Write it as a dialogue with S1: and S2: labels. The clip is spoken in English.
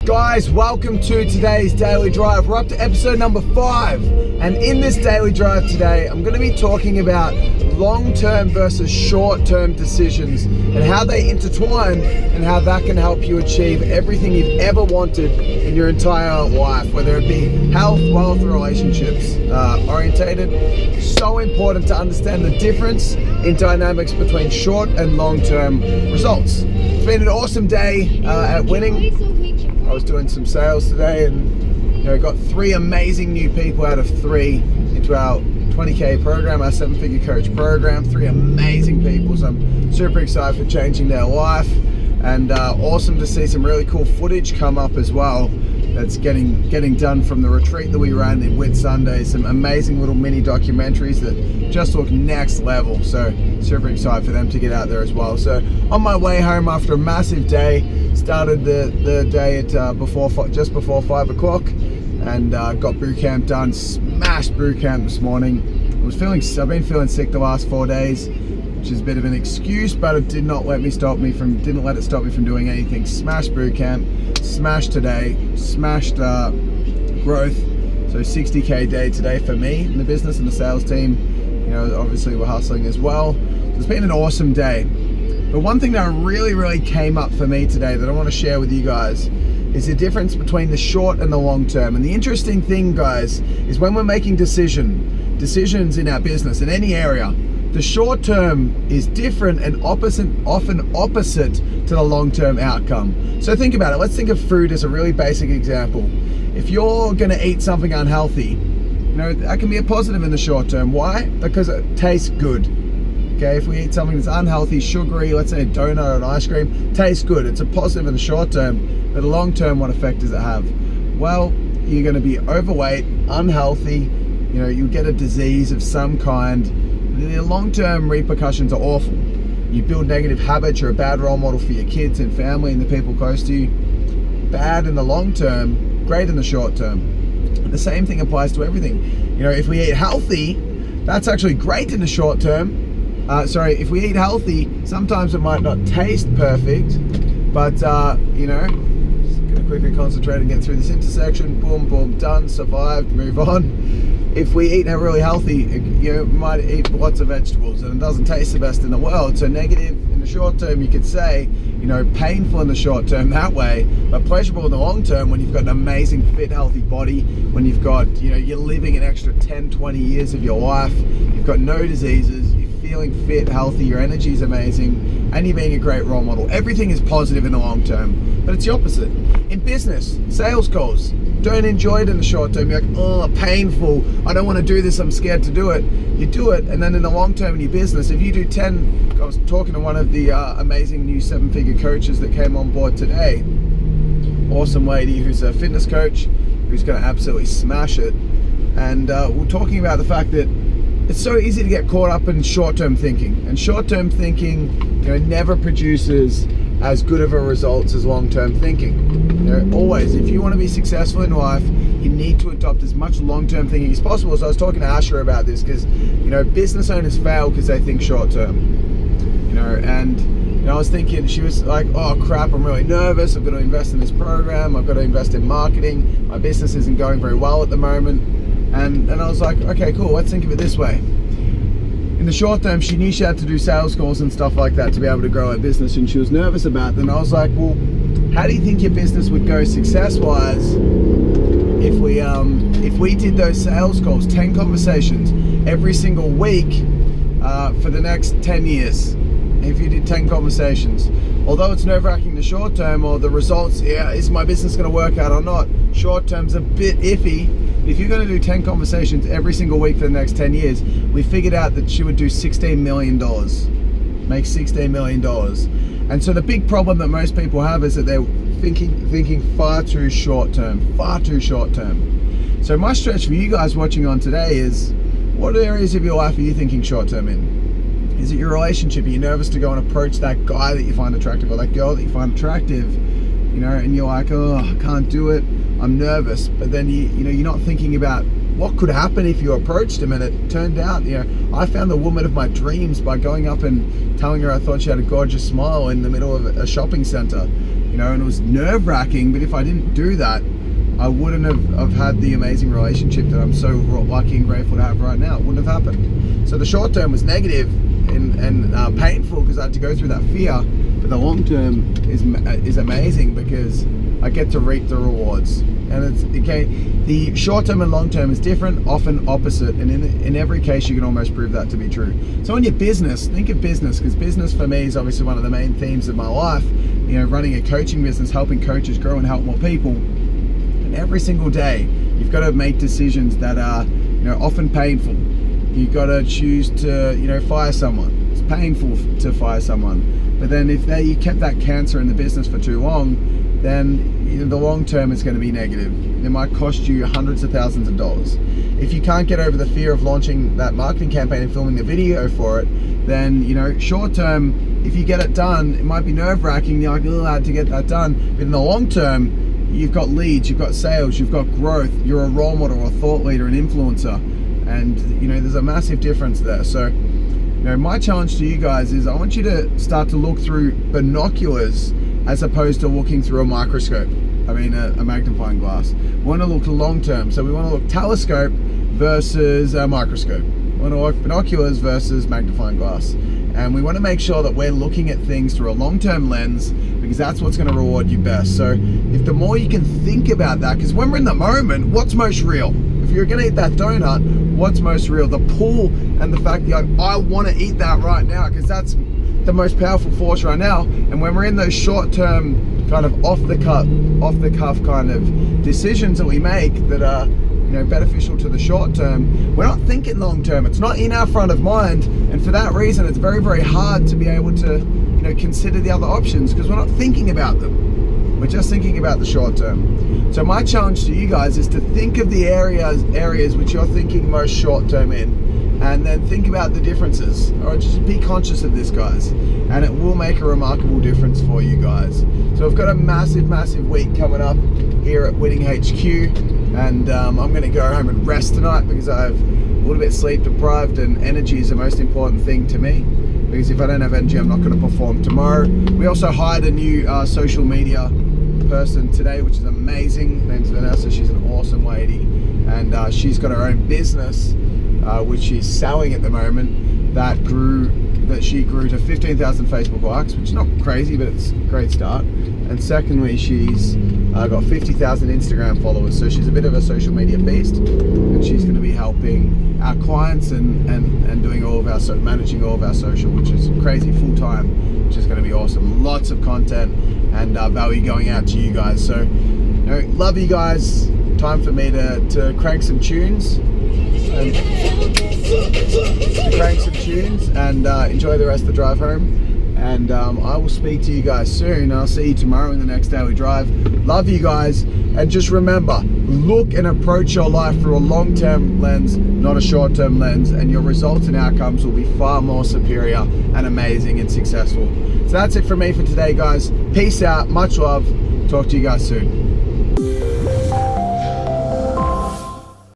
S1: Guys, welcome to today's Daily Drive. We're up to episode number 5. And in this Daily Drive today, I'm going to be talking about long-term versus short-term decisions and how they intertwine and how that can help you achieve everything you've ever wanted in your entire life, whether it be health, wealth, or relationships orientated. So important to understand the difference in dynamics between short and long-term results. It's been an awesome day at Winning. I was doing some sales today and got 3 amazing new people out of 3 into our 20K program, our 7-figure coach program. 3 amazing people, so I'm super excited for changing their life, and awesome to see some really cool footage come up as well that's getting done from the retreat that we ran in Whitsunday. Some amazing little mini documentaries that just look next level, so super excited for them to get out there as well. So on my way home after a massive day, started the day at just before 5 o'clock, and got boot camp done. Smashed boot camp this morning. I've been feeling sick the last 4 days, which is a bit of an excuse, but it didn't let it stop me from doing anything. Smashed boot camp, smashed today, smashed growth. So 60K day today for me in the business and the sales team. Obviously we're hustling as well. So it's been an awesome day. But one thing that really came up for me today that I want to share with you guys is the difference between the short and the long term. And the interesting thing, guys, is when we're making decisions in our business in any area, the short term is different and often opposite to the long term outcome. So think about it. Let's think of food as a really basic example. If you're going to eat something unhealthy, that can be a positive in the short term. Why? Because it tastes good. Okay, if we eat something that's unhealthy, sugary, let's say a donut or an ice cream, tastes good. It's a positive in the short term, but the long term, what effect does it have? Well, you're going to be overweight, unhealthy, you get a disease of some kind. The long term repercussions are awful. You build negative habits, you're a bad role model for your kids and family and the people close to you. Bad in the long term, great in the short term. The same thing applies to everything. If we eat healthy, that's actually great in the short term. If we eat healthy, sometimes it might not taste perfect, but just gonna quickly concentrate and get through this intersection. Boom, done, survived, move on. If we eat really healthy, we might eat lots of vegetables and it doesn't taste the best in the world. So negative in the short term, you could say, painful in the short term that way, but pleasurable in the long term when you've got an amazing, fit, healthy body, when you've got, you're living an extra 10, 20 years of your life, you've got no diseases, feeling fit, healthy, your energy is amazing, and you're being a great role model. Everything is positive in the long term, but it's the opposite. In business, sales calls, don't enjoy it in the short term. You're like, oh, painful, I don't want to do this, I'm scared to do it. You do it, and then in the long term in your business, if you do 10, I was talking to one of the amazing new 7-figure coaches that came on board today, awesome lady who's a fitness coach, who's going to absolutely smash it, and we're talking about the fact that it's so easy to get caught up in short-term thinking, and short-term thinking, never produces as good of a results as long-term thinking. Always, if you want to be successful in life, you need to adopt as much long-term thinking as possible. So I was talking to Asha about this because, business owners fail because they think short-term. And I was thinking, she was like, oh crap, I'm really nervous. I've got to invest in this program. I've got to invest in marketing. My business isn't going very well at the moment. And I was like, okay, cool, let's think of it this way. In the short term, she knew she had to do sales calls and stuff like that to be able to grow her business, and she was nervous about it. And I was like, well, how do you think your business would go success-wise if we did those sales calls, 10 conversations every single week for the next 10 years? If you did 10 conversations, although it's nerve-wracking in the short term, or the results, is my business going to work out or not? Short term's a bit iffy. If you're going to do 10 conversations every single week for the next 10 years, we figured out that she would do $16 million, make $16 million. And so the big problem that most people have is that they're thinking far too short term. So my stretch for you guys watching on today is, what areas of your life are you thinking short term in? Is it your relationship? Are you nervous to go and approach that guy that you find attractive, or that girl that you find attractive, and you're like, oh, I can't do it, I'm nervous. But then you're not thinking about what could happen if you approached him. And it turned out, I found the woman of my dreams by going up and telling her I thought she had a gorgeous smile in the middle of a shopping center. you know, and it was nerve-wracking, but if I didn't do that, I wouldn't have had the amazing relationship that I'm so lucky and grateful to have right now. It wouldn't have happened. So the short term was negative and painful because I had to go through that fear, but the long term is amazing because I get to reap the rewards. And the short term and long term is different, often opposite, and in every case you can almost prove that to be true. So in your business, think of business, because business for me is obviously one of the main themes of my life. You know, running a coaching business, helping coaches grow and help more people. And every single day you've got to make decisions that are, you know, often painful. You've got to choose to, you know, fire someone. It's painful to fire someone, but then if you kept that cancer in the business for too long, then, you know, the long term is going to be negative. It might cost you hundreds of thousands of dollars. If you can't get over the fear of launching that marketing campaign and filming the video for it, then, you know, short term, if you get it done, it might be nerve-wracking. You're like, oh, I had to get that done. But in the long term, you've got leads, you've got sales, you've got growth. You're a role model, a thought leader, an influencer, and, you know, there's a massive difference there. So, you know, my challenge to you guys is I want you to start to look through binoculars as opposed to looking through a microscope. I mean, a magnifying glass. We want to look long term. So we want to look telescope versus a microscope. We want to look binoculars versus magnifying glass. And we want to make sure that we're looking at things through a long-term lens, because that's what's going to reward you best. So if the more you can think about that, because when we're in the moment, what's most real? If you're going to eat that donut, what's most real? The pull and the fact that I want to eat that right now, because that's the most powerful force right now. And when we're in those short-term kind of off the cuff kind of decisions that we make that are, you know, beneficial to the short term, we're not thinking long term. It's not in our front of mind, and for that reason it's very, very hard to be able to, you know, consider the other options, because we're not thinking about them. We're just thinking about the short term. So my challenge to you guys is to think of the areas which you're thinking most short term in, and then think about the differences. Or just be conscious of this, guys, and it will make a remarkable difference for you guys. So I've got a massive week coming up here at Winning HQ, and I'm going to go home and rest tonight because I've a little bit sleep deprived, and energy is the most important thing to me, because if I don't have energy, I'm not going to perform tomorrow. We also hired a new social media person today, which is amazing. Her name's Vanessa. She's an awesome lady, and she's got her own business which she's selling at the moment, that she grew to 15,000 Facebook likes, which is not crazy, but it's a great start. And secondly, she's got 50,000 Instagram followers, so she's a bit of a social media beast, and she's going to be helping our clients and doing all of our managing all of our social, which is crazy, full time, which is going to be awesome. Lots of content and value going out to you guys. So, you know, love you guys. Time for me to crank some tunes. And enjoy the rest of the drive home, and I will speak to you guys soon. I'll see you tomorrow in the next daily drive. Love you guys, and just remember, look and approach your life through a long-term lens, not a short-term lens, and your results and outcomes will be far more superior and amazing and successful. So that's it from me for today, guys. Peace out, much love, talk to you guys soon.